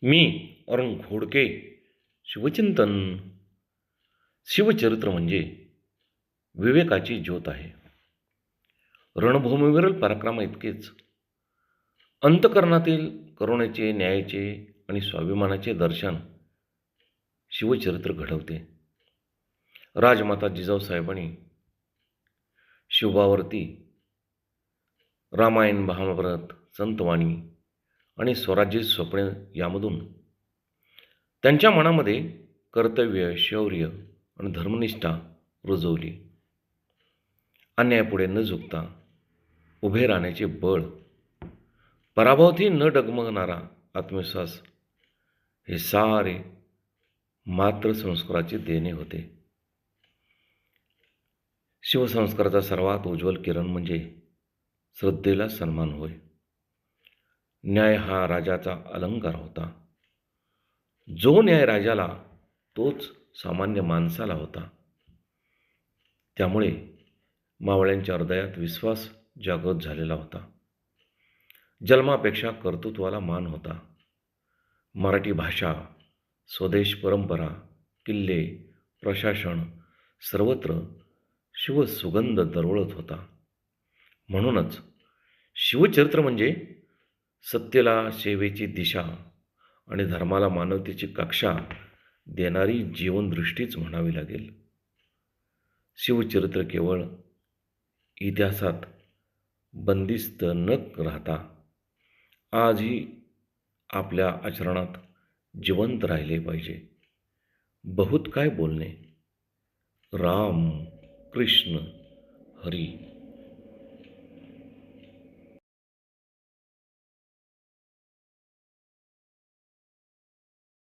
मी अरुण घोडके. शिवचिंतन. शिवचरित्र म्हणजे विवेकाची ज्योत आहे. रणभूमीवरील पराक्रमा इतकेच अंतःकरणातील करुणेचे, न्यायाचे आणि स्वाभिमानाचे दर्शन शिवचरित्र घडवते. राजमाता जिजाऊसाहेबांनी शिवबावरती रामायण, महाभारत, संतवाणी आणि स्वराज्याची स्वप्ने यामधून त्यांच्या मनामध्ये कर्तव्य, शौर्य आणि धर्मनिष्ठा रुजवली. अन्यायापुढे न झुकता उभे राहण्याचे बळ, पराभवातही न डगमगणारा आत्मविश्वास हे सारे मातृसंस्काराचे देणे होते. शिवसंस्काराचा सर्वात उज्ज्वल किरण म्हणजे श्रद्धेला सन्मान होय. न्याय हा राजाचा अलंकार होता. जो न्याय राजाला तोच सामान्य माणसाला होता. त्यामुळे मावळ्यांच्या हृदयात विश्वास जागृत झालेला होता. जन्मापेक्षा कर्तृत्वाला मान होता. मराठी भाषा, स्वदेश परंपरा, किल्ले, प्रशासन सर्वत्र शिवसुगंध दरवळत होता. म्हणूनच शिवचरित्र म्हणजे सत्यला सेवेची दिशा आणि धर्माला मानवतेची कक्षा देणारी जीवनदृष्टीच म्हणावी लागेल. शिवचरित्र केवळ इतिहासात बंदिस्त न राहता आजही आपल्या आचरणात जिवंत राहिले पाहिजे. बहुत काय बोलणे. राम, कृष्ण, हरी.